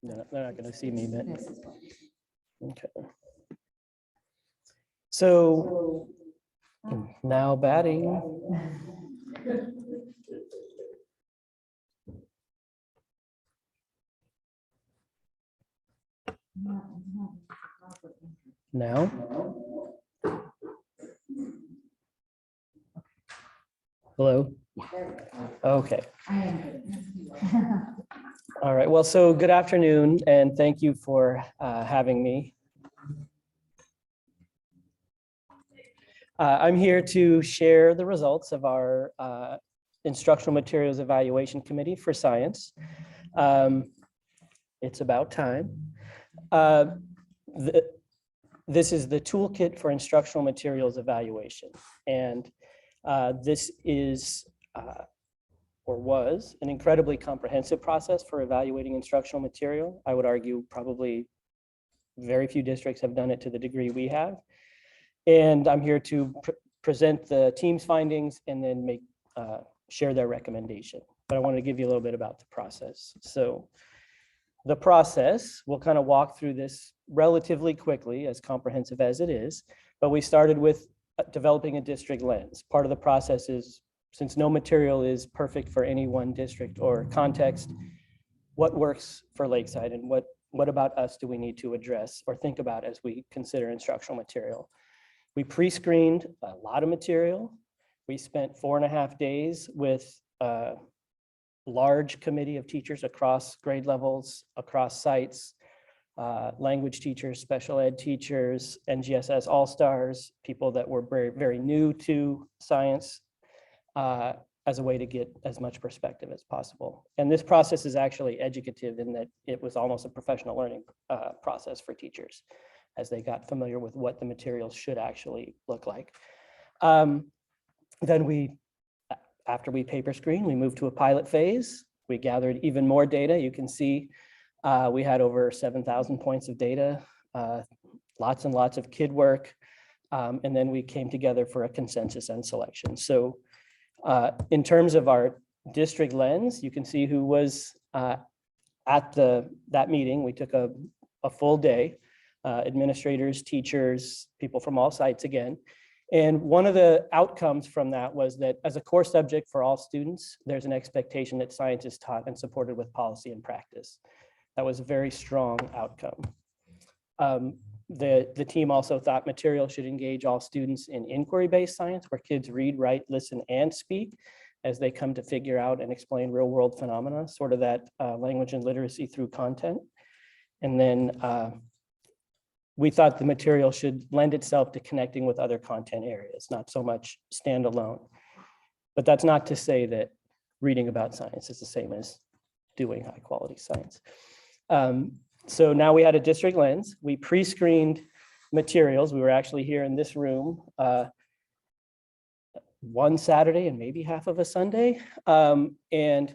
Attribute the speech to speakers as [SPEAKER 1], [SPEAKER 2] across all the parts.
[SPEAKER 1] They're not going to see me, but okay. So now batting. Now. Hello? Okay. All right, well, so good afternoon, and thank you for having me. I'm here to share the results of our Instructional Materials Evaluation Committee for Science. It's about time. This is the toolkit for instructional materials evaluation, and this is or was an incredibly comprehensive process for evaluating instructional material. I would argue probably very few districts have done it to the degree we have. And I'm here to present the team's findings and then share their recommendation. But I wanted to give you a little bit about the process. So the process, we'll kind of walk through this relatively quickly, as comprehensive as it is, but we started with developing a district lens. Part of the process is, since no material is perfect for any one district or context, what works for Lakeside and what about us do we need to address or think about as we consider instructional material? We pre-screened a lot of material. We spent 4.5 days with a large committee of teachers across grade levels, across sites, language teachers, special ed teachers, NGSS all-stars, people that were very, very new to science, as a way to get as much perspective as possible. And this process is actually educative in that it was almost a professional learning process for teachers as they got familiar with what the materials should actually look like. Then after we paper screen, we moved to a pilot phase. We gathered even more data. You can see we had over 7,000 points of data, lots and lots of kid work. And then we came together for a consensus and selection. So in terms of our district lens, you can see who was at that meeting. We took a full day, administrators, teachers, people from all sites again. And one of the outcomes from that was that as a core subject for all students, there's an expectation that science is taught and supported with policy and practice. That was a very strong outcome. The team also thought material should engage all students in inquiry-based science, where kids read, write, listen, and speak as they come to figure out and explain real-world phenomena, sort of that language and literacy through content. And then we thought the material should lend itself to connecting with other content areas, not so much standalone. But that's not to say that reading about science is the same as doing high-quality science. So now we had a district lens. We pre-screened materials. We were actually here in this room one Saturday and maybe half of a Sunday. And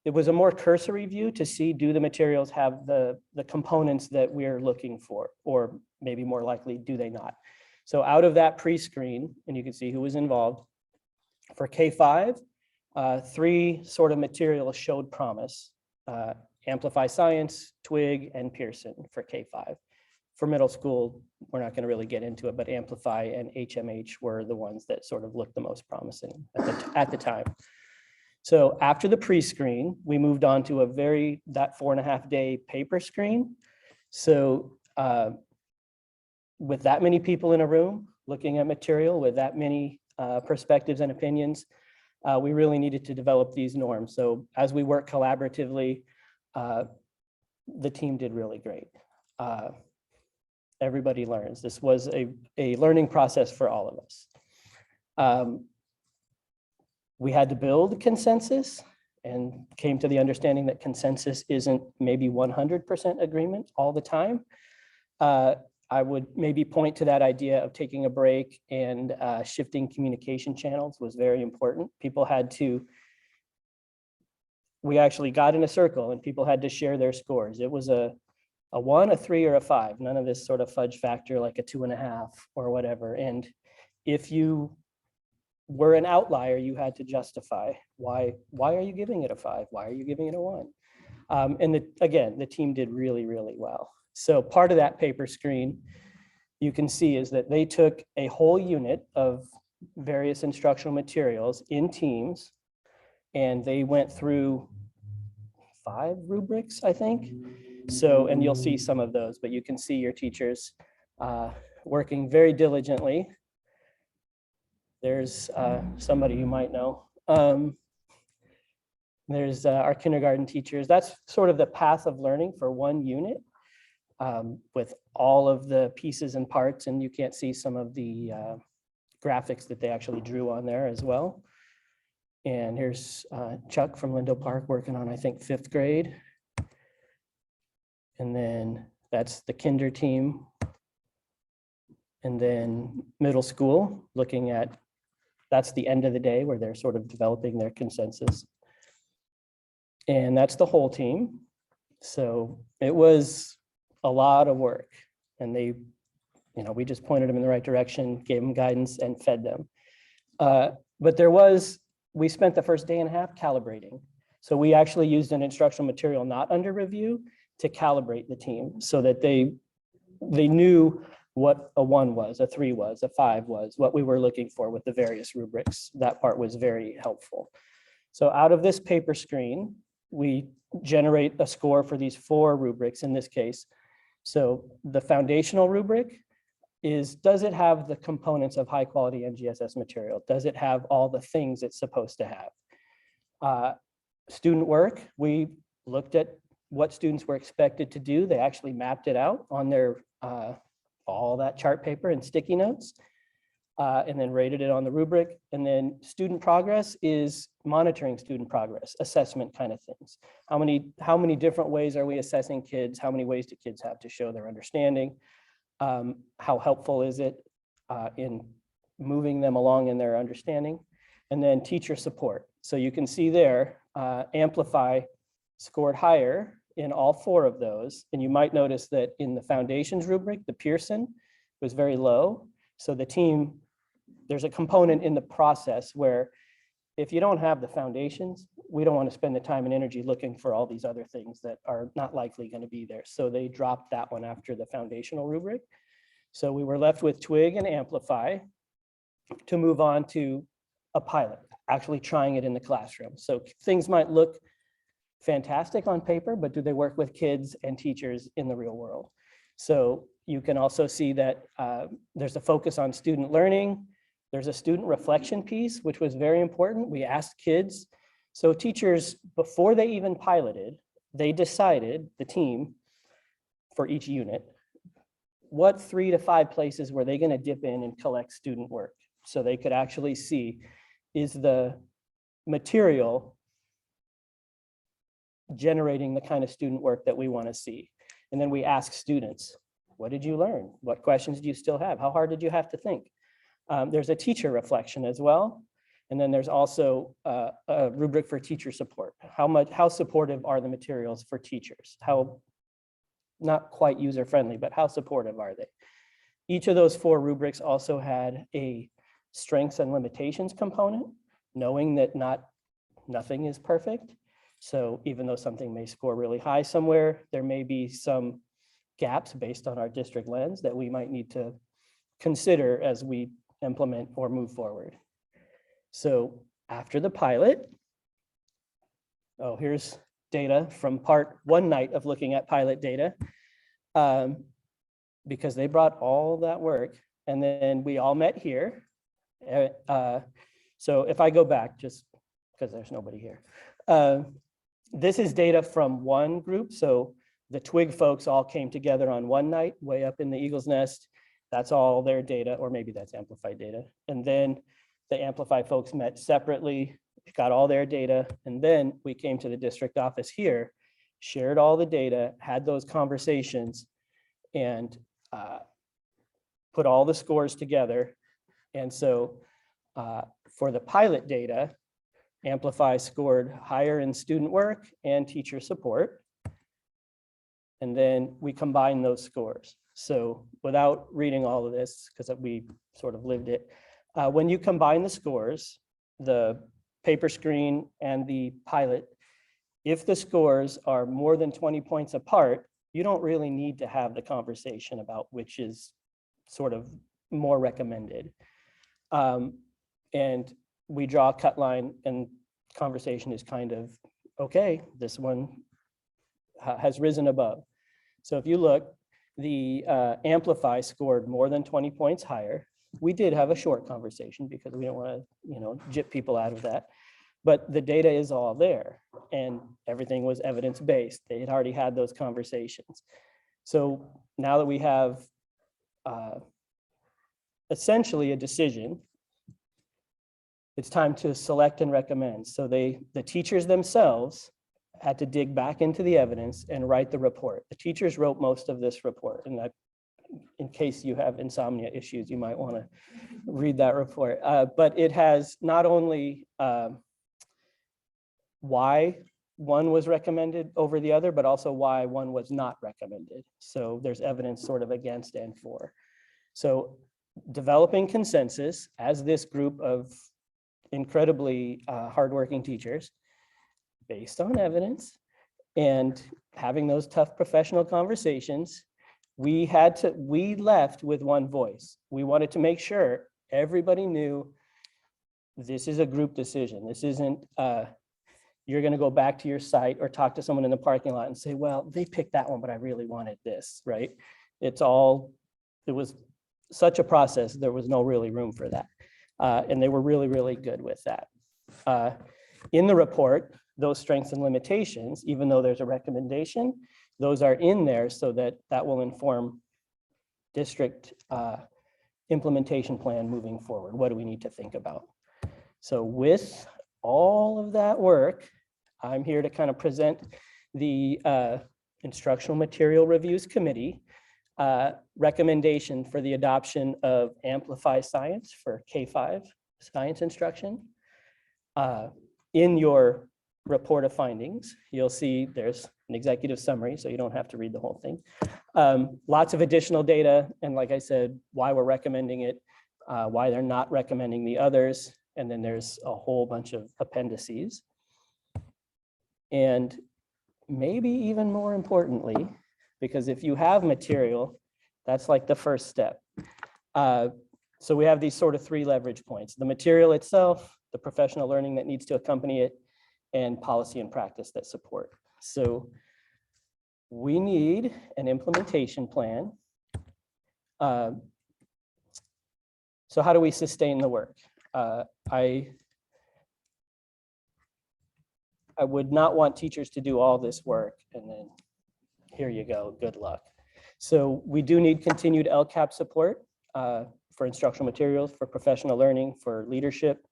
[SPEAKER 1] it was a more cursory view to see, do the materials have the components that we're looking for, or maybe more likely, do they not? So out of that pre-screen, and you can see who was involved, for K-5, 3 sort of materials showed promise. Amplify Science, Twig, and Pearson for K-5. For middle school, we're not going to really get into it, but Amplify and HMH were the ones that sort of looked the most promising at the time. So after the pre-screen, we moved on to that 4.5 day paper screen. So with that many people in a room looking at material, with that many perspectives and opinions, we really needed to develop these norms. So as we work collaboratively, the team did really great. Everybody learns. This was a learning process for all of us. We had to build consensus and came to the understanding that consensus isn't maybe 100% agreement all the time. I would maybe point to that idea of taking a break and shifting communication channels was very important. We actually got in a circle and people had to share their scores. It was a 1, a 3, or a 5. None of this sort of fudge factor like a 2.5 or whatever. And if you were an outlier, you had to justify why are you giving it a 5? Why are you giving it a 1? And again, the team did really, really well. So part of that paper screen you can see is that they took a whole unit of various instructional materials in teams, and they went through 5 rubrics, I think. So, and you'll see some of those, but you can see your teachers working very diligently. There's somebody you might know. There's our kindergarten teachers. That's sort of the path of learning for one unit with all of the pieces and parts, and you can't see some of the graphics that they actually drew on there as well. And here's Chuck from Lindo Park working on, I think, 5th grade. And then that's the kinder team. And then middle school, looking at, that's the end of the day where they're sort of developing their consensus. And that's the whole team. So it was a lot of work, and they, you know, we just pointed them in the right direction, gave them guidance and fed them. But we spent the first day and a half calibrating. So we actually used an instructional material not under review to calibrate the team so that they knew what a 1 was, a 3 was, a 5 was, what we were looking for with the various rubrics. That part was very helpful. So out of this paper screen, we generate a score for these 4 rubrics in this case. So the foundational rubric is, does it have the components of high quality NGSS material? Does it have all the things it's supposed to have? Student work, we looked at what students were expected to do. They actually mapped it out on their all that chart paper and sticky notes, and then rated it on the rubric. And then student progress is monitoring student progress, assessment kind of things. How many different ways are we assessing kids? How many ways do kids have to show their understanding? How helpful is it in moving them along in their understanding? And then teacher support. So you can see there, Amplify scored higher in all 4 of those. And you might notice that in the foundations rubric, the Pearson was very low. So the team, there's a component in the process where if you don't have the foundations, we don't want to spend the time and energy looking for all these other things that are not likely going to be there. So they dropped that one after the foundational rubric. So we were left with Twig and Amplify to move on to a pilot, actually trying it in the classroom. So things might look fantastic on paper, but do they work with kids and teachers in the real world? So you can also see that there's a focus on student learning. There's a student reflection piece, which was very important. We asked kids. So teachers, before they even piloted, they decided, the team, for each unit, what 3 to 5 places were they going to dip in and collect student work so they could actually see, is the material generating the kind of student work that we want to see? And then we ask students, what did you learn? What questions do you still have? How hard did you have to think? There's a teacher reflection as well. And then there's also a rubric for teacher support. How supportive are the materials for teachers? How, not quite user-friendly, but how supportive are they? Each of those 4 rubrics also had a strengths and limitations component, knowing that nothing is perfect. So even though something may score really high somewhere, there may be some gaps based on our district lens that we might need to consider as we implement or move forward. So after the pilot, here's data from part 1 night of looking at pilot data, because they brought all that work, and then we all met here. So if I go back, just because there's nobody here, this is data from one group. So the Twig folks all came together on one night, way up in the Eagle's Nest. That's all their data, or maybe that's Amplified data. And then the Amplify folks met separately, got all their data. And then we came to the district office here, shared all the data, had those conversations, and put all the scores together. And so for the pilot data, Amplify scored higher in student work and teacher support. And then we combine those scores. So without reading all of this, because we sort of lived it, when you combine the scores, the paper screen and the pilot, if the scores are more than 20 points apart, you don't really need to have the conversation about which is sort of more recommended. And we draw a cut line, and conversation is kind of, okay, this one has risen above. So if you look, the Amplify scored more than 20 points higher. We did have a short conversation because we don't want to, jip people out of that. But the data is all there, and everything was evidence-based. They had already had those conversations. So now that we have essentially a decision, it's time to select and recommend. So the teachers themselves had to dig back into the evidence and write the report. The teachers wrote most of this report, and that, in case you have insomnia issues, you might want to read that report. But it has not only why one was recommended over the other, but also why one was not recommended. So there's evidence sort of against and for. So developing consensus as this group of incredibly hardworking teachers based on evidence and having those tough professional conversations, we left with one voice. We wanted to make sure everybody knew this is a group decision. This isn't, you're gonna go back to your site or talk to someone in the parking lot and say, well, they picked that one, but I really wanted this, right? It was such a process, there was no really room for that. And they were really, really good with that. In the report, those strengths and limitations, even though there's a recommendation, those are in there so that will inform district implementation plan moving forward. What do we need to think about? So with all of that work, I'm here to kind of present the Instructional Material Reviews Committee recommendation for the adoption of Amplify Science for K-5 science instruction. In your report of findings, you'll see there's an executive summary, so you don't have to read the whole thing. Lots of additional data, and like I said, why we're recommending it, why they're not recommending the others, and then there's a whole bunch of appendices. And maybe even more importantly, because if you have material, that's like the first step. So we have these sort of three leverage points: the material itself, the professional learning that needs to accompany it, and policy and practice that support. So we need an implementation plan. So how do we sustain the work? I would not want teachers to do all this work and then here you go, good luck. So we do need continued LCAP support for instructional materials, for professional learning, for leadership.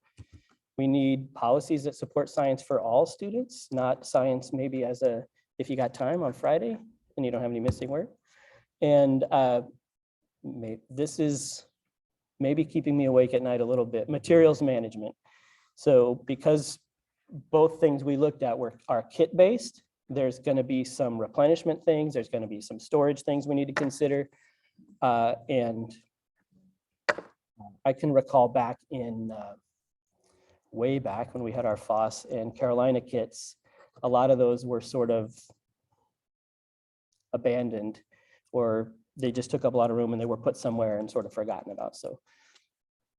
[SPEAKER 1] We need policies that support science for all students, not science maybe as if you got time on Friday and you don't have any missing work. And this is maybe keeping me awake at night a little bit. Materials management. So because both things we looked at are kit-based, there's going to be some replenishment things, there's going to be some storage things we need to consider. And I can recall back in way back when we had our FOSS and Carolina kits, a lot of those were sort of abandoned, or they just took up a lot of room and they were put somewhere and sort of forgotten about. So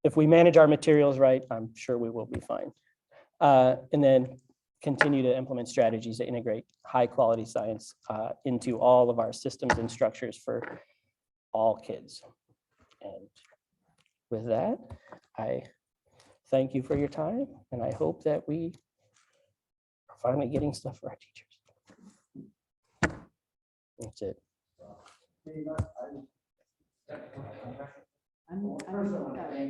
[SPEAKER 1] if we manage our materials right, I'm sure we will be fine. And then continue to implement strategies to integrate high quality science into all of our systems and structures for all kids. And with that, I thank you for your time, and I hope that we are finally getting stuff for our teachers. That's it.
[SPEAKER 2] Thank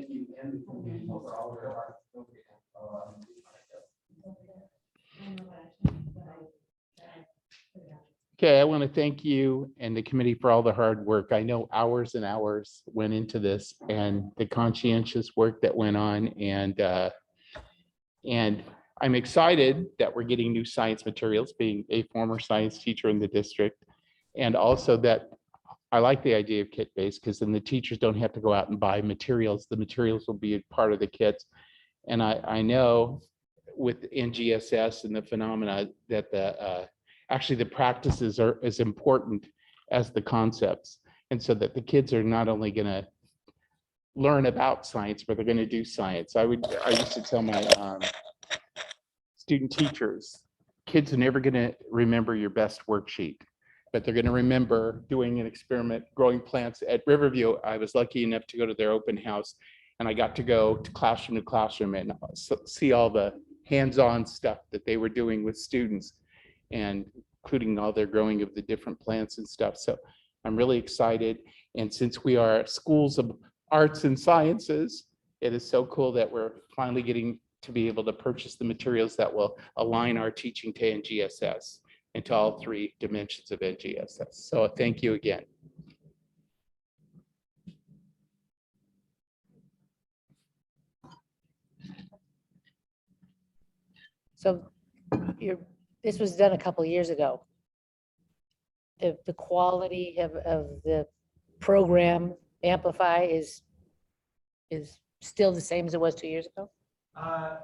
[SPEAKER 2] you and for all your hard work.
[SPEAKER 3] Okay, I want to thank you and the committee for all the hard work. I know hours and hours went into this and the conscientious work that went on, and I'm excited that we're getting new science materials, being a former science teacher in the district. And also that I like the idea of kit-based, because then the teachers don't have to go out and buy materials. The materials will be a part of the kits. And I know with NGSS and the phenomena that actually the practices are as important as the concepts. And so that the kids are not only going to learn about science, but they're going to do science. I used to tell my student teachers, kids are never going to remember your best worksheet, but they're going to remember doing an experiment, growing plants at Riverview. I was lucky enough to go to their open house, and I got to go to classroom and see all the hands-on stuff that they were doing with students, and including all their growing of the different plants and stuff. So I'm really excited. And since we are schools of arts and sciences, it is so cool that we're finally getting to be able to purchase the materials that will align our teaching to NGSS and to all three dimensions of NGSS. So thank you again.
[SPEAKER 4] So this was done a couple of years ago. The quality of the program Amplify is still the same as it was 2 years ago?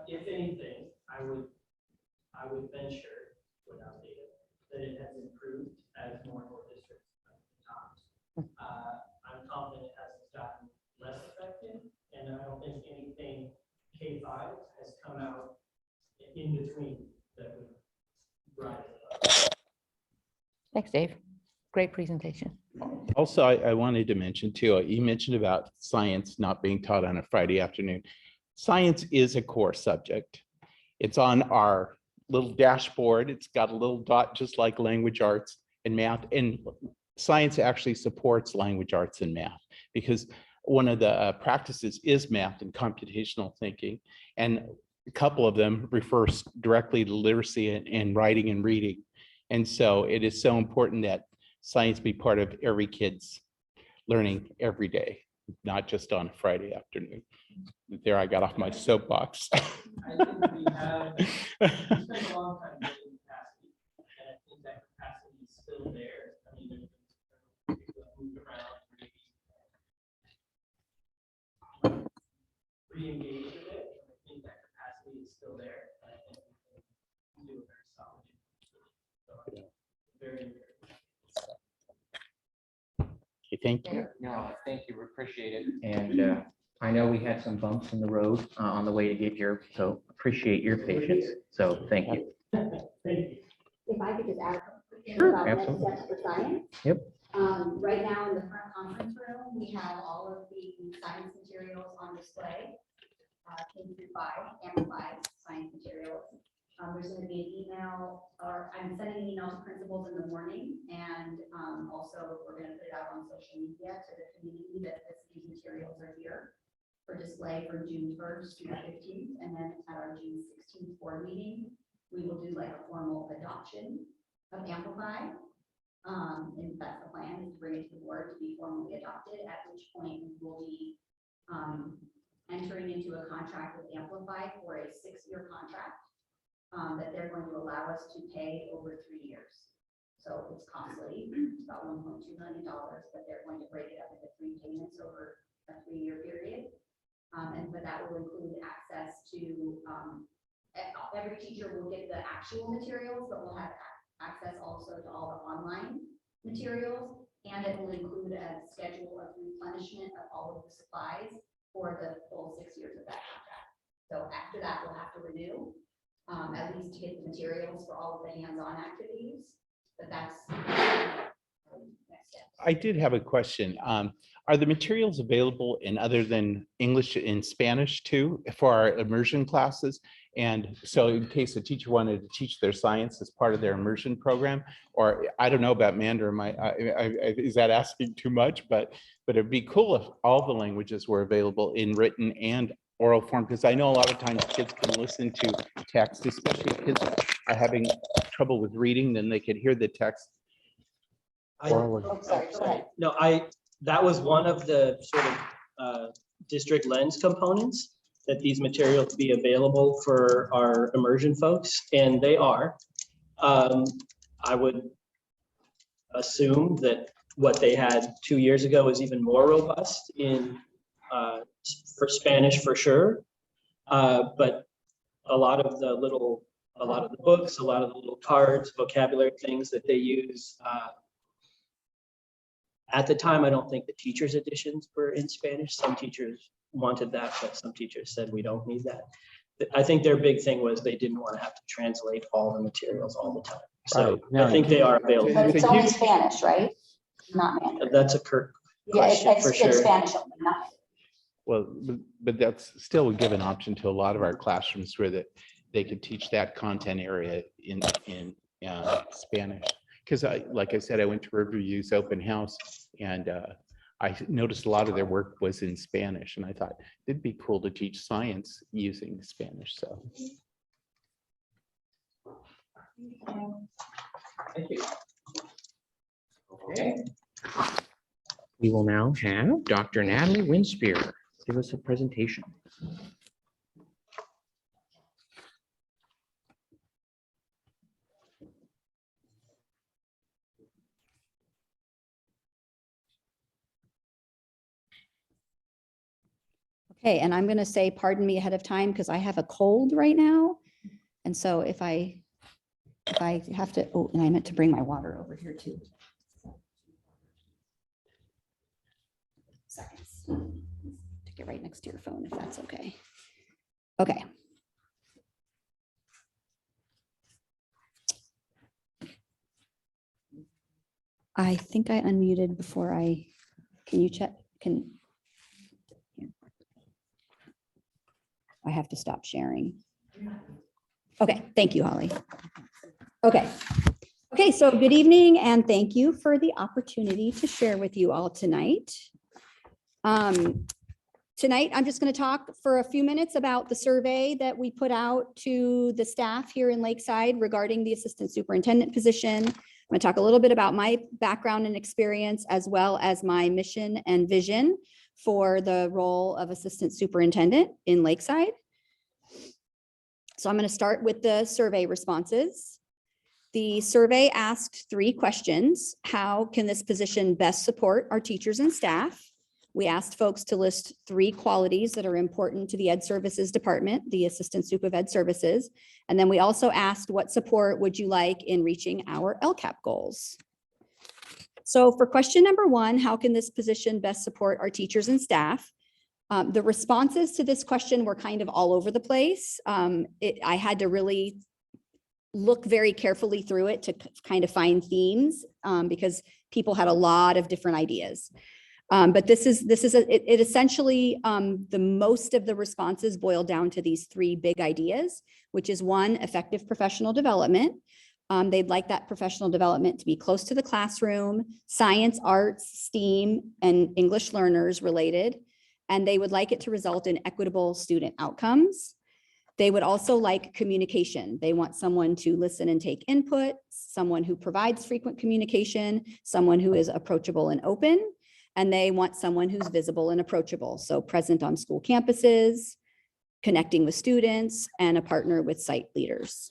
[SPEAKER 1] If anything, I would venture without data that it has improved as more and more districts have adopted. I'm confident it hasn't gotten less effective, and I don't think anything K-5 has come out in between that would rise above.
[SPEAKER 4] Thanks, Dave. Great presentation.
[SPEAKER 3] Also, I wanted to mention too, you mentioned about science not being taught on a Friday afternoon. Science is a core subject. It's on our little dashboard. It's got a little dot just like language arts and math. And science actually supports language arts and math because one of the practices is math and computational thinking. And a couple of them refer directly to literacy and writing and reading. And so it is so important that science be part of every kid's learning every day, not just on a Friday afternoon. There, I got off my soapbox.
[SPEAKER 1] I think we have spent a long time building capacity, and I think that capacity is still there. I mean, there's moved around, re-engage with it. I think that capacity is still there. And I think we can do a very solid. So, very.
[SPEAKER 3] Okay, thank you.
[SPEAKER 2] No, thank you, we appreciate it. And I know we had some bumps in the road on the way to get here, so appreciate your patience. So thank you.
[SPEAKER 1] Thank you.
[SPEAKER 5] If I could just add.
[SPEAKER 2] Sure,
[SPEAKER 5] about next
[SPEAKER 2] absolutely.
[SPEAKER 5] steps for science.
[SPEAKER 2] Yep.
[SPEAKER 5] Right now in the front conference room, we have all of the science materials on display. K through 5, amplified science materials. There's going to be an email, or I'm sending an email to principals in the morning, and also we're going to put it out on social media to the community that these materials are here for display from June 1st to the 15th, and then at our June 16th board meeting, we will do like a formal adoption of Amplify. And that's the plan, is to bring it to the board to be formally adopted, at which point we will be entering into a contract with Amplify for a 6-year contract that they're going to allow us to pay over 3 years. So it's costly, it's about $1.2 million, but they're going to break it up into 3 payments over a 3-year period. But that will include access to, every teacher will get the actual materials, but will have access also to all the online materials. And it will include a schedule of replenishment of all of the supplies for the full 6 years of that contract. So after that, we'll have to renew, at least to get the materials for all of the hands-on activities. But that's next step.
[SPEAKER 3] I did have a question. Are the materials available in other than English in Spanish too for our immersion classes? And so in case a teacher wanted to teach their science as part of their immersion program, or I don't know about Mandarin, is that asking too much? But it'd be cool if all the languages were available in written and oral form, because I know a lot of times kids can listen to text, especially if kids are having trouble with reading, then they could hear the text. orally.
[SPEAKER 4] Oh, sorry, go ahead.
[SPEAKER 1] No, that was one of the sort of district lens components, that these materials be available for our immersion folks, and they are. I would assume that what they had 2 years ago is even more robust in for Spanish for sure. But a lot of the books, a lot of the little cards, vocabulary things that they use. At the time, I don't think the teachers' editions were in Spanish. Some teachers wanted that, but some teachers said we don't need that. I think their big thing was they didn't want to have to translate all the materials all the time. So
[SPEAKER 3] Right. No,
[SPEAKER 1] I think they are available.
[SPEAKER 5] But
[SPEAKER 3] It's
[SPEAKER 5] it's
[SPEAKER 3] a
[SPEAKER 5] only
[SPEAKER 3] huge-
[SPEAKER 5] Spanish, right? Not Mandarin.
[SPEAKER 1] That's a Kirk
[SPEAKER 5] Yeah,
[SPEAKER 1] question for
[SPEAKER 5] it's
[SPEAKER 1] sure.
[SPEAKER 5] Spanish only, not.
[SPEAKER 3] Well, but that's still would give an option to a lot of our classrooms where that they could teach that content area in Spanish. Because like I said, I went to Riverview's open house and I noticed a lot of their work was in Spanish, and I thought it'd be cool to teach science using Spanish. So
[SPEAKER 2] Thank you. Okay. We will now have Dr. Natalie Winspear give us a presentation.
[SPEAKER 6] Okay, and I'm going to say, pardon me ahead of time because I have a cold right now. And so if I have to, oh, and I meant to bring my water over here too. Seconds. Stick it right next to your phone if that's okay. Okay. I think I unmuted before can you check? I have to stop sharing. Okay, thank you, Holly. Okay. Okay, so good evening and thank you for the opportunity to share with you all tonight. Tonight, I'm just going to talk for a few minutes about the survey that we put out to the staff here in Lakeside regarding the assistant superintendent position. I'm going to talk a little bit about my background and experience as well as my mission and vision for the role of assistant superintendent in Lakeside. So I'm going to start with the survey responses. The survey asked 3 questions. How can this position best support our teachers and staff? We asked folks to list 3 qualities that are important to the Ed Services Department, the Assistant Sup of Ed Services. And then we also asked, what support would you like in reaching our LCAP goals? So for question number 1, how can this position best support our teachers and staff? The responses to this question were kind of all over the place. I had to really look very carefully through it to kind of find themes because people had a lot of different ideas. But it essentially, the most of the responses boil down to these 3 big ideas, which is 1, effective professional development. They'd like that professional development to be close to the classroom, science, arts, STEAM, and English learners related. And they would like it to result in equitable student outcomes. They would also like communication. They want someone to listen and take input, someone who provides frequent communication, someone who is approachable and open, and they want someone who's visible and approachable. So present on school campuses, connecting with students, and a partner with site leaders.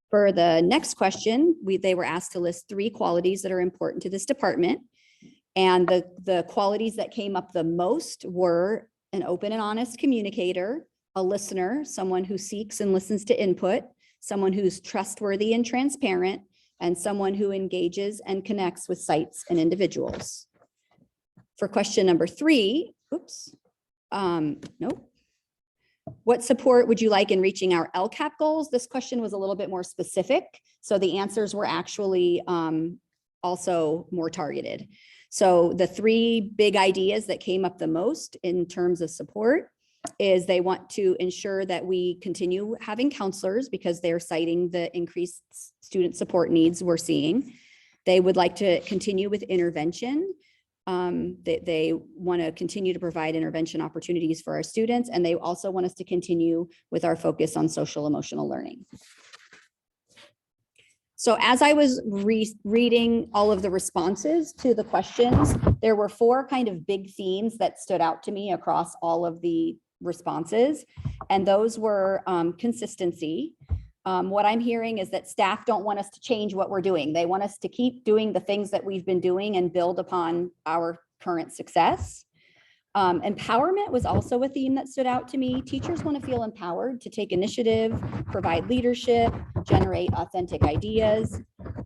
[SPEAKER 6] For the next question, they were asked to list 3 qualities that are important to this department. And the qualities that came up the most were an open and honest communicator, a listener, someone who seeks and listens to input, someone who's trustworthy and transparent, and someone who engages and connects with sites and individuals. For question number 3, nope. What support would you like in reaching our LCAP goals? This question was a little bit more specific, so the answers were actually also more targeted. So the 3 big ideas that came up the most in terms of support is they want to ensure that we continue having counselors because they're citing the increased student support needs we're seeing. They would like to continue with intervention. They want to continue to provide intervention opportunities for our students, and they also want us to continue with our focus on social emotional learning. So as I was reading all of the responses to the questions, there were 4 kind of big themes that stood out to me across all of the responses, and those were consistency. What I'm hearing is that staff don't want us to change what we're doing. They want us to keep doing the things that we've been doing and build upon our current success. Empowerment was also a theme that stood out to me. Teachers want to feel empowered to take initiative, provide leadership, generate authentic ideas.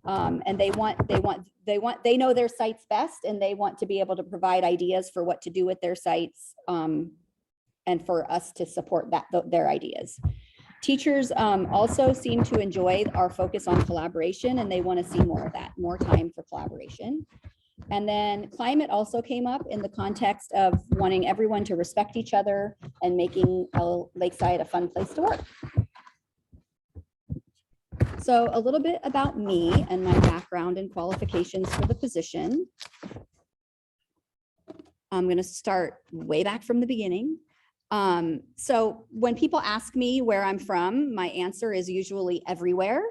[SPEAKER 6] And they know their sites best, and they want to be able to provide ideas for what to do with their sites, and for us to support their ideas. Teachers also seem to enjoy our focus on collaboration, and they want to see more of that, more time for collaboration. And then climate also came up in the context of wanting everyone to respect each other and making Lakeside a fun place to work. So a little bit about me and my background and qualifications for the position. I'm going to start way back from the beginning. So when people ask me where I'm from, my answer is usually everywhere.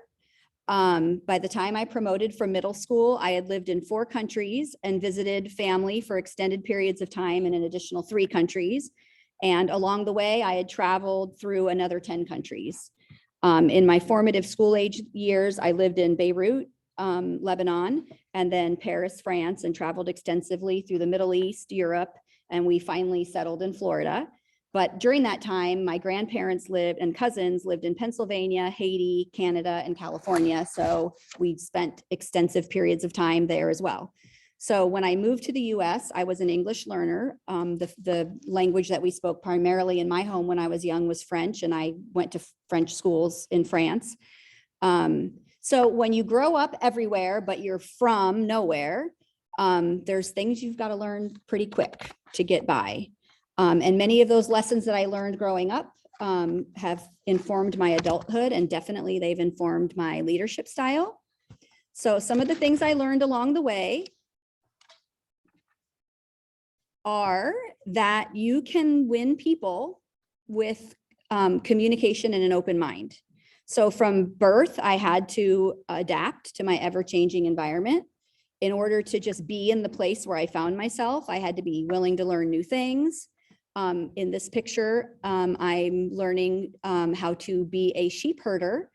[SPEAKER 6] By the time I promoted from middle school, I had lived in 4 countries and visited family for extended periods of time in an additional 3 countries. And along the way, I had traveled through another 10 countries. In my formative school age years, I lived in Beirut, Lebanon, and then Paris, France, and traveled extensively through the Middle East, Europe, and we finally settled in Florida. But during that time, my grandparents lived and cousins lived in Pennsylvania, Haiti, Canada, and California. So we spent extensive periods of time there as well. So when I moved to the US, I was an English learner. The language that we spoke primarily in my home when I was young was French, and I went to French schools in France. So when you grow up everywhere, but you're from nowhere, there's things you've got to learn pretty quick to get by. And many of those lessons that I learned growing up have informed my adulthood, and definitely they've informed my leadership style. So some of the things I learned along the way are that you can win people with communication and an open mind. So from birth, I had to adapt to my ever-changing environment. In order to just be in the place where I found myself, I had to be willing to learn new things. In this picture, I'm learning how to be a sheep herder.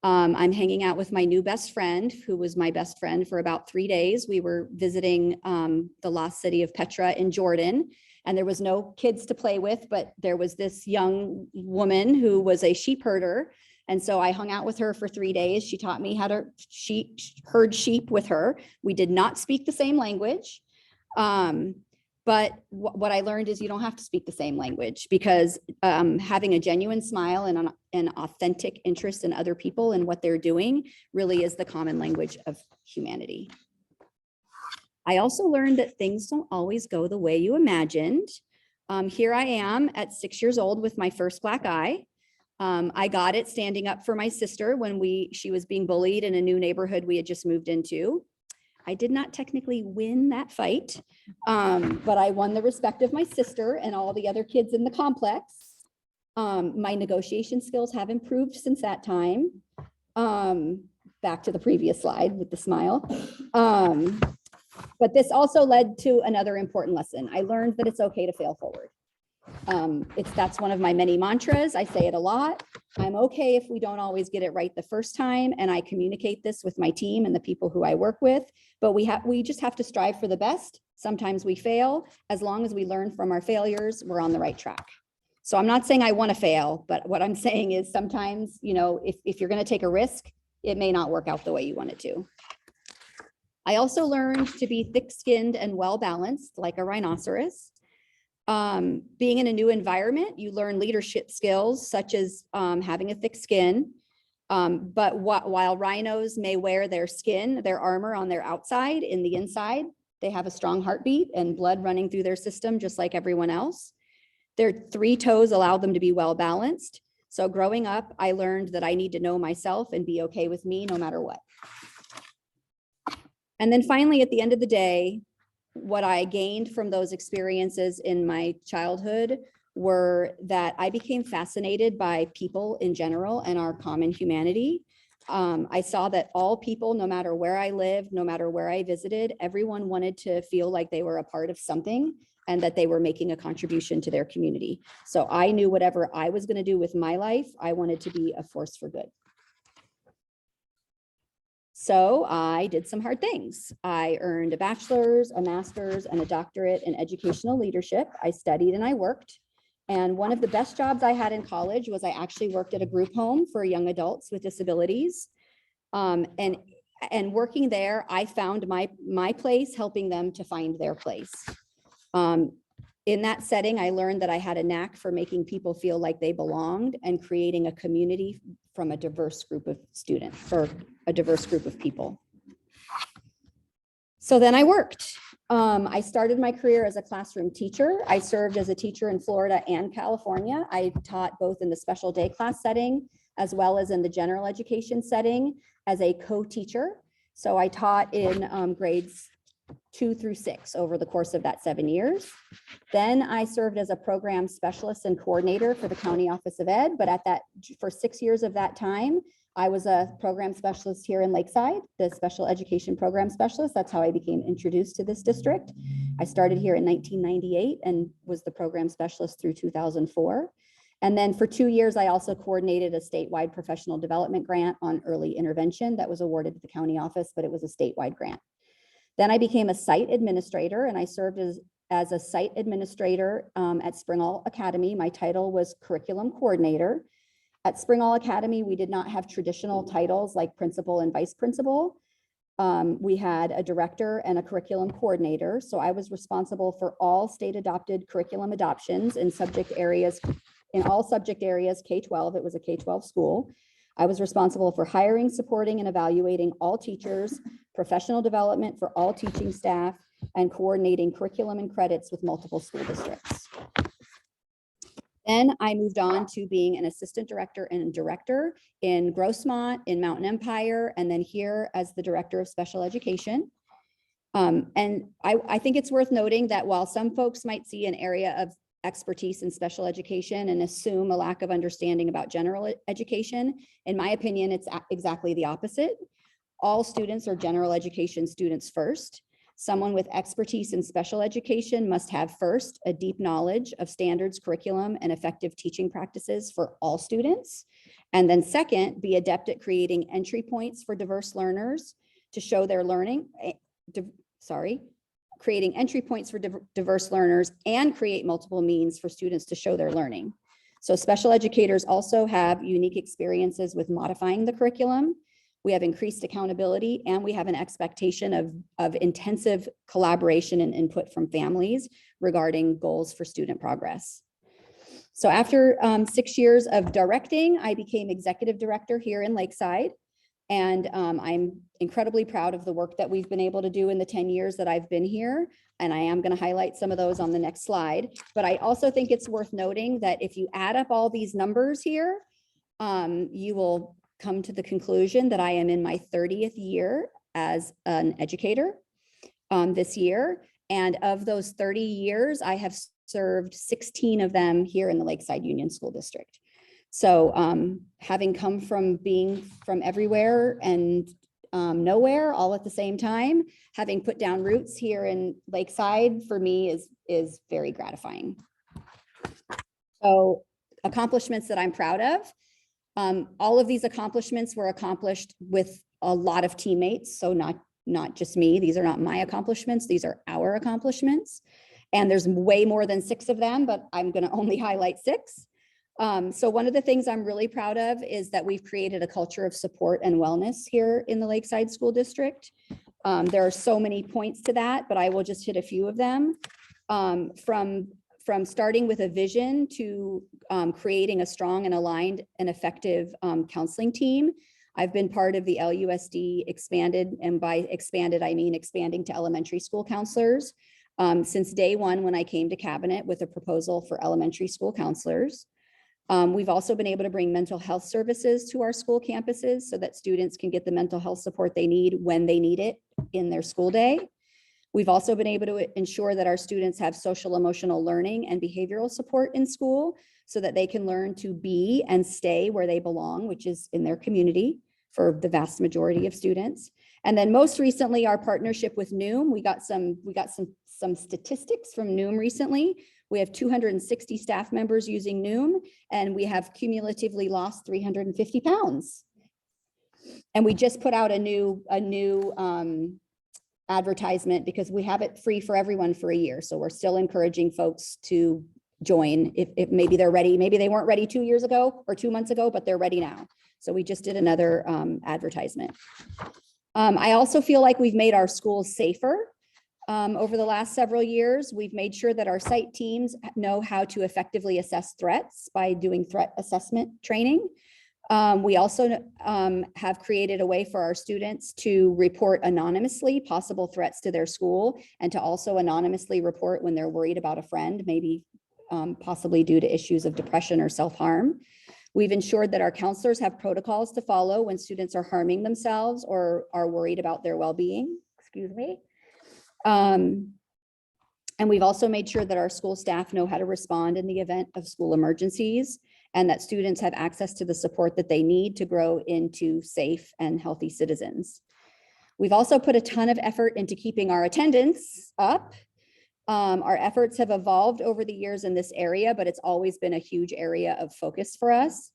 [SPEAKER 6] I'm hanging out with my new best friend, who was my best friend for about 3 days. We were visiting the lost city of Petra in Jordan, and there was no kids to play with, but there was this young woman who was a sheep herder. And so I hung out with her for 3 days. She taught me how to herd sheep with her. We did not speak the same language. But what I learned is you don't have to speak the same language, because having a genuine smile and an authentic interest in other people and what they're doing really is the common language of humanity. I also learned that things don't always go the way you imagined. Here I am at 6 years old with my first black eye. I got it standing up for my sister when she was being bullied in a new neighborhood we had just moved into. I did not technically win that fight, but I won the respect of my sister and all the other kids in the complex. My negotiation skills have improved since that time. Back to the previous slide with the smile. But this also led to another important lesson. I learned that it's okay to fail forward. That's one of my many mantras. I say it a lot. I'm okay if we don't always get it right the first time, and I communicate this with my team and the people who I work with, but we just have to strive for the best. Sometimes we fail. As long as we learn from our failures, we're on the right track. So I'm not saying I want to fail, but what I'm saying is sometimes, if you're going to take a risk, it may not work out the way you want it to. I also learned to be thick-skinned and well-balanced like a rhinoceros. Being in a new environment, you learn leadership skills such as having a thick skin. But while rhinos may wear their armor on their outside, in the inside, they have a strong heartbeat and blood running through their system just like everyone else. Their 3 toes allow them to be well balanced. So growing up, I learned that I need to know myself and be okay with me no matter what. And then finally, at the end of the day, what I gained from those experiences in my childhood were that I became fascinated by people in general and our common humanity. I saw that all people, no matter where I lived, no matter where I visited, everyone wanted to feel like they were a part of something and that they were making a contribution to their community. So I knew whatever I was going to do with my life, I wanted to be a force for good. So I did some hard things. I earned a bachelor's, a master's, and a doctorate in educational leadership. I studied and I worked. And one of the best jobs I had in college was I actually worked at a group home for young adults with disabilities. And working there, I found my place, helping them to find their place. In that setting, I learned that I had a knack for making people feel like they belonged and creating a community from a diverse group of students, for a diverse group of people. So then I worked. I started my career as a classroom teacher. I served as a teacher in Florida and California. I taught both in the special day class setting as well as in the general education setting as a co-teacher. So I taught in grades 2 through 6 over the course of that 7 years. Then I served as a program specialist and coordinator for the County Office of Ed, but for 6 years of that time, I was a program specialist here in Lakeside, the special education program specialist. That's how I became introduced to this district. I started here in 1998 and was the program specialist through 2004. And then for 2 years, I also coordinated a statewide professional development grant on early intervention that was awarded to the county office, but it was a statewide grant. Then I became a site administrator and I served as a site administrator at Springall Academy. My title was curriculum coordinator. At Springall Academy, we did not have traditional titles like principal and vice principal. We had a director and a curriculum coordinator. So I was responsible for all state adopted curriculum adoptions in all subject areas, K-12, it was a K-12 school. I was responsible for hiring, supporting, and evaluating all teachers, professional development for all teaching staff, and coordinating curriculum and credits with multiple school districts. Then I moved on to being an assistant director and director in Grossmont, in Mountain Empire, and then here as the director of special education. And I think it's worth noting that while some folks might see an area of expertise in special education and assume a lack of understanding about general education, in my opinion, it's exactly the opposite. All students are general education students first. Someone with expertise in special education must have first a deep knowledge of standards, curriculum, and effective teaching practices for all students. And then second, be adept at creating entry points for diverse learners to show their learning, creating entry points for diverse learners and create multiple means for students to show their learning. So special educators also have unique experiences with modifying the curriculum. We have increased accountability and we have an expectation of intensive collaboration and input from families regarding goals for student progress. So after 6 years of directing, I became executive director here in Lakeside. And I'm incredibly proud of the work that we've been able to do in the 10 years that I've been here. And I am going to highlight some of those on the next slide. But I also think it's worth noting that if you add up all these numbers here, you will come to the conclusion that I am in my 30th year as an educator this year. And of those 30 years, I have served 16 of them here in the Lakeside Union School District. So having come from being from everywhere and nowhere all at the same time, having put down roots here in Lakeside for me is very gratifying. So accomplishments that I'm proud of. All of these accomplishments were accomplished with a lot of teammates. So not just me. These are not my accomplishments. These are our accomplishments. And there's way more than 6 of them, but I'm going to only highlight 6. So one of the things I'm really proud of is that we've created a culture of support and wellness here in the Lakeside School District. There are so many points to that, but I will just hit a few of them. From starting with a vision to creating a strong and aligned and effective counseling team. I've been part of the LUSD expanded, and by expanded, I mean expanding to elementary school counselors since day one when I came to cabinet with a proposal for elementary school counselors. We've also been able to bring mental health services to our school campuses so that students can get the mental health support they need when they need it in their school day. We've also been able to ensure that our students have social emotional learning and behavioral support in school so that they can learn to be and stay where they belong, which is in their community for the vast majority of students. And then most recently, our partnership with Noom, we got some statistics from Noom recently. We have 260 staff members using Noom, and we have cumulatively lost 350 pounds. And we just put out a new advertisement because we have it free for everyone for a year. So we're still encouraging folks to join if maybe they're ready. Maybe they weren't ready 2 years ago or 2 months ago, but they're ready now. So we just did another advertisement. I also feel like we've made our schools safer. Over the last several years, we've made sure that our site teams know how to effectively assess threats by doing threat assessment training. We also have created a way for our students to report anonymously possible threats to their school and to also anonymously report when they're worried about a friend, maybe possibly due to issues of depression or self-harm. We've ensured that our counselors have protocols to follow when students are harming themselves or are worried about their well-being. Excuse me. And we've also made sure that our school staff know how to respond in the event of school emergencies and that students have access to the support that they need to grow into safe and healthy citizens. We've also put a ton of effort into keeping our attendance up. Our efforts have evolved over the years in this area, but it's always been a huge area of focus for us.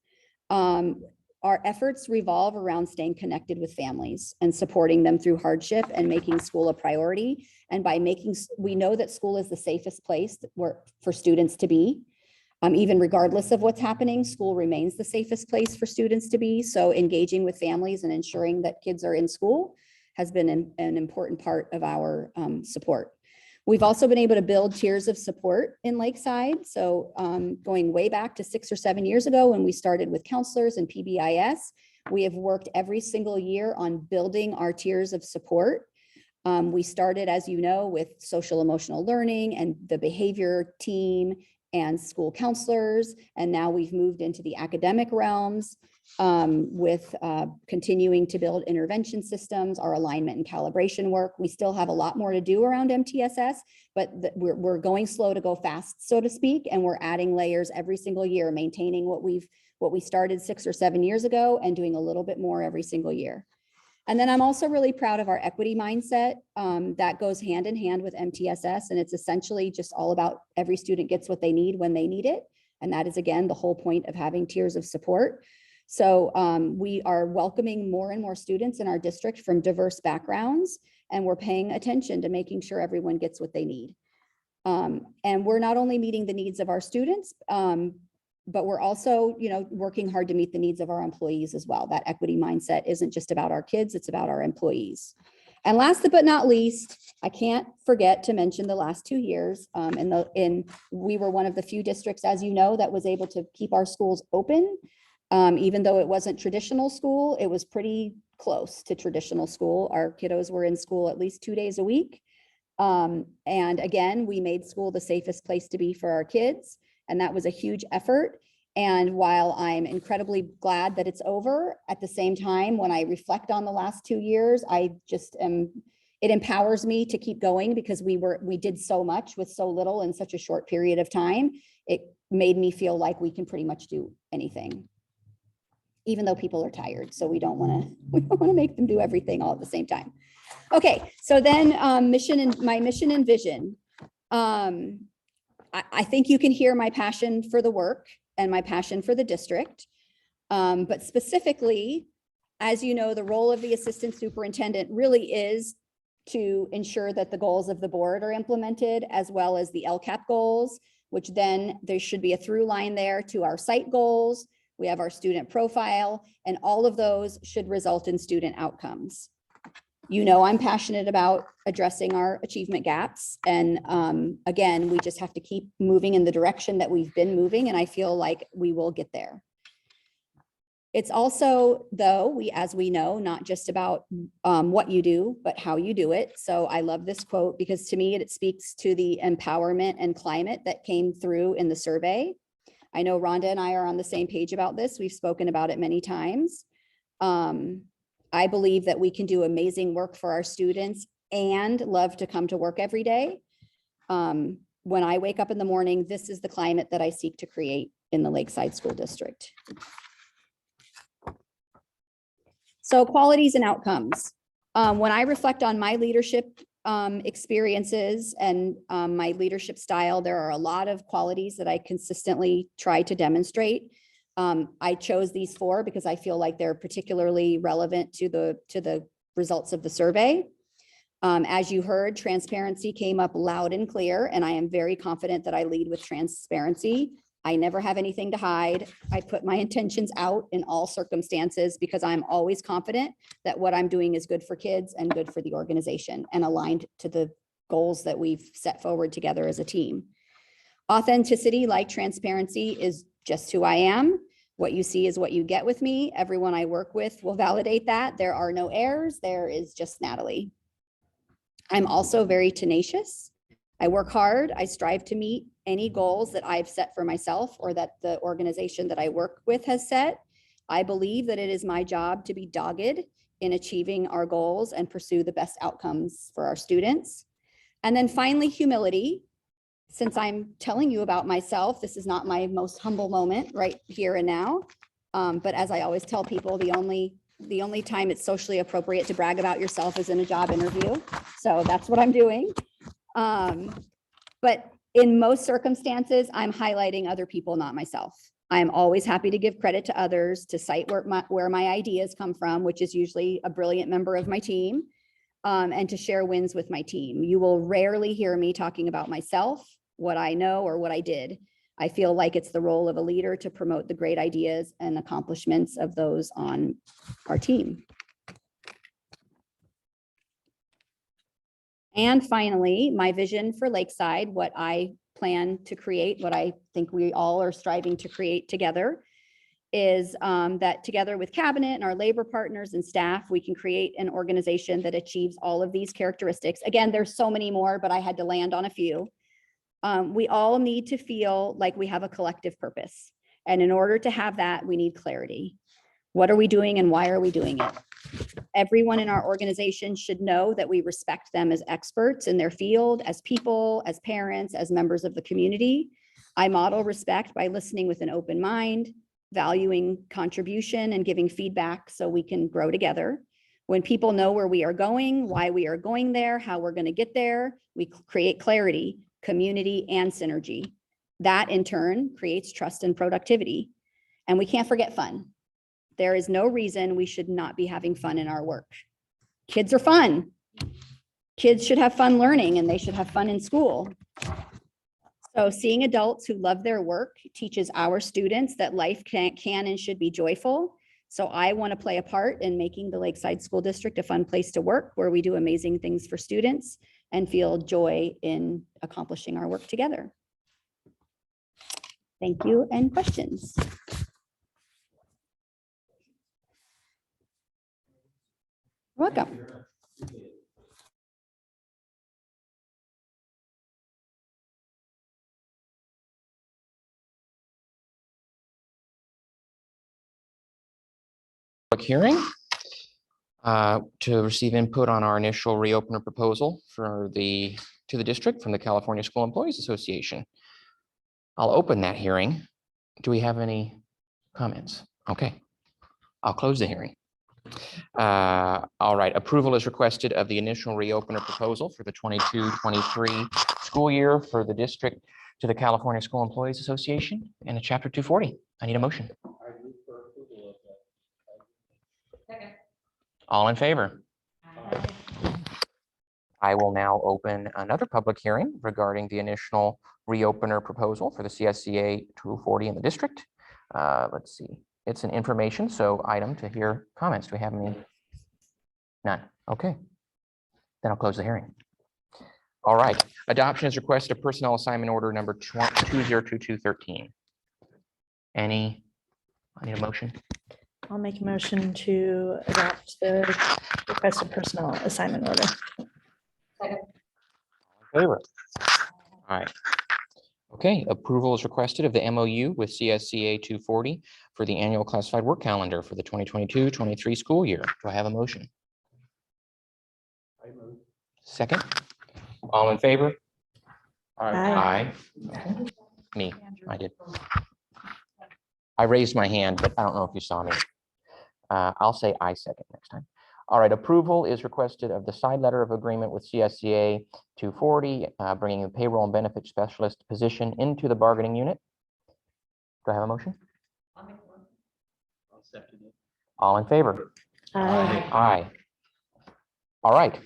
[SPEAKER 6] Our efforts revolve around staying connected with families and supporting them through hardship and making school a priority. And by we know that school is the safest place for students to be. Even regardless of what's happening, school remains the safest place for students to be. So engaging with families and ensuring that kids are in school has been an important part of our support. We've also been able to build tiers of support in Lakeside. So going way back to 6 or 7 years ago when we started with counselors and PBIS, we have worked every single year on building our tiers of support. We started, as you know, with social emotional learning and the behavior team and school counselors. And now we've moved into the academic realms with continuing to build intervention systems, our alignment and calibration work. We still have a lot more to do around MTSS, but we're going slow to go fast, so to speak, and we're adding layers every single year, maintaining what we started 6 or 7 years ago and doing a little bit more every single year. And then I'm also really proud of our equity mindset that goes hand in hand with MTSS. And it's essentially just all about every student gets what they need when they need it. And that is, again, the whole point of having tiers of support. So we are welcoming more and more students in our district from diverse backgrounds, and we're paying attention to making sure everyone gets what they need. And we're not only meeting the needs of our students, but we're also, working hard to meet the needs of our employees as well. That equity mindset isn't just about our kids, it's about our employees. And last but not least, I can't forget to mention the last 2 years. We were one of the few districts, as you know, that was able to keep our schools open. Even though it wasn't traditional school, it was pretty close to traditional school. Our kiddos were in school at least 2 days a week. And again, we made school the safest place to be for our kids. And that was a huge effort. And while I'm incredibly glad that it's over, at the same time, when I reflect on the last 2 years, it empowers me to keep going because we did so much with so little in such a short period of time. It made me feel like we can pretty much do anything, even though people are tired. So we don't want to make them do everything all at the same time. Okay, so then my mission and vision. I think you can hear my passion for the work and my passion for the district. But specifically, as you know, the role of the assistant superintendent really is to ensure that the goals of the board are implemented, as well as the LCAP goals, which then there should be a through line there to our site goals. We have our student profile, and all of those should result in student outcomes. I'm passionate about addressing our achievement gaps. And again, we just have to keep moving in the direction that we've been moving. And I feel like we will get there. It's also, though, as we know, not just about what you do, but how you do it. So I love this quote because to me, it speaks to the empowerment and climate that came through in the survey. I know Rhonda and I are on the same page about this. We've spoken about it many times. I believe that we can do amazing work for our students and love to come to work every day. When I wake up in the morning, this is the climate that I seek to create in the Lakeside School District. So qualities and outcomes. When I reflect on my leadership experiences and my leadership style, there are a lot of qualities that I consistently try to demonstrate. I chose these 4 because I feel like they're particularly relevant to the results of the survey. As you heard, transparency came up loud and clear, and I am very confident that I lead with transparency. I never have anything to hide. I put my intentions out in all circumstances because I'm always confident that what I'm doing is good for kids and good for the organization and aligned to the goals that we've set forward together as a team. Authenticity, like transparency, is just who I am. What you see is what you get with me. Everyone I work with will validate that. There are no errors. There is just Natalie. I'm also very tenacious. I work hard. I strive to meet any goals that I've set for myself or that the organization that I work with has set. I believe that it is my job to be dogged in achieving our goals and pursue the best outcomes for our students. And then finally, humility. Since I'm telling you about myself, this is not my most humble moment right here and now. But as I always tell people, the only time it's socially appropriate to brag about yourself is in a job interview. So that's what I'm doing. But in most circumstances, I'm highlighting other people, not myself. I'm always happy to give credit to others, to cite where my ideas come from, which is usually a brilliant member of my team, and to share wins with my team. You will rarely hear me talking about myself, what I know, or what I did. I feel like it's the role of a leader to promote the great ideas and accomplishments of those on our team. And finally, my vision for Lakeside, what I plan to create, what I think we all are striving to create together, is that together with cabinet and our labor partners and staff, we can create an organization that achieves all of these characteristics. Again, there's so many more, but I had to land on a few. We all need to feel like we have a collective purpose. And in order to have that, we need clarity. What are we doing and why are we doing it? Everyone in our organization should know that we respect them as experts in their field, as people, as parents, as members of the community. I model respect by listening with an open mind, valuing contribution and giving feedback so we can grow together. When people know where we are going, why we are going there, how we're going to get there, we create clarity, community, and synergy. That in turn creates trust and productivity. And we can't forget fun. There is no reason we should not be having fun in our work. Kids are fun. Kids should have fun learning and they should have fun in school. So seeing adults who love their work teaches our students that life can and should be joyful. So I want to play a part in making the Lakeside School District a fun place to work where we do amazing things for students and feel joy in accomplishing our work together. Thank you, and questions? Welcome.
[SPEAKER 2] Public hearing to receive input on our initial reopener proposal to the district from the California School Employees Association. I'll open that hearing. Do we have any comments? Okay, I'll close the hearing. All right, approval is requested of the initial reopener proposal for the 22-23 school year for the district to the California School Employees Association and a Chapter 240. I need a motion. All in favor? I will now open another public hearing regarding the initial reopener proposal for the CSCA 240 in the district. Let's see, it's an information item to hear comments. Do we have any? None. Okay. Then I'll close the hearing. All right. Adoption is requested of personnel assignment order number 202213. I need a motion.
[SPEAKER 7] I'll make a motion to adopt the requested personnel assignment order.
[SPEAKER 2] Favor. All right. Okay, approval is requested of the MOU with CSCA 240 for the annual classified work calendar for the 2022-23 school year. Do I have a motion? Second. All in favor?
[SPEAKER 7] Aye.
[SPEAKER 2] Aye. Me, I did. I raised my hand, but I don't know if you saw me. I'll say I second next time. All right, approval is requested of the side letter of agreement with CSCA 240, bringing the payroll and benefit specialist position into the bargaining unit. Do I have a motion?
[SPEAKER 8] I'll make a
[SPEAKER 2] All in favor?
[SPEAKER 7] Aye.
[SPEAKER 2] Aye. All right.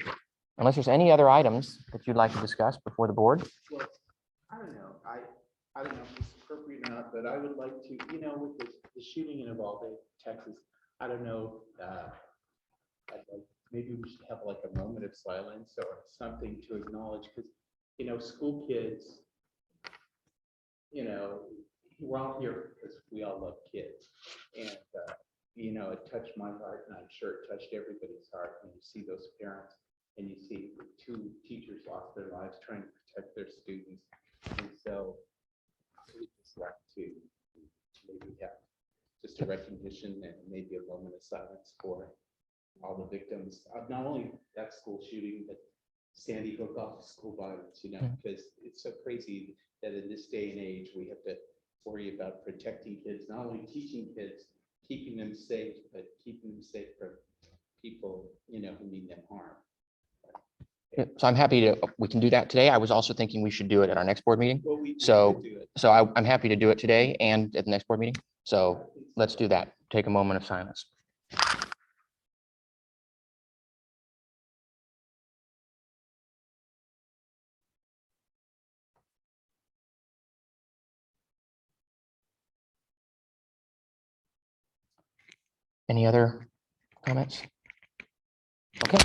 [SPEAKER 2] Unless there's any other items that you'd like to discuss before the board?
[SPEAKER 3] Well, I don't know. I don't know if it's appropriate or not, but I would like to, with the shooting in Uvalde, Texas, I don't know. Maybe we should have like a moment of silence or something to acknowledge, because, school kids, we're all here because we all love kids. And, it touched my heart, and I'm sure it touched everybody's heart when you see those parents and you see two teachers lost their lives trying to protect their students. And so I would just like to maybe have just a recognition and maybe a moment of silence for all the victims of not only that school shooting, but Sandy Hook off school violence, because it's so crazy that in this day and age, we have to worry about protecting kids, not only teaching kids, keeping them safe, but keeping them safe from people, who mean them harm.
[SPEAKER 2] Yeah, so I'm happy to, we can do that today. I was also thinking we should do it at our next board meeting.
[SPEAKER 3] Well, we
[SPEAKER 2] So-
[SPEAKER 3] could do it.
[SPEAKER 2] So I'm happy to do it today and at the next board meeting. So let's do that. Take a moment of silence. Any other comments? Okay,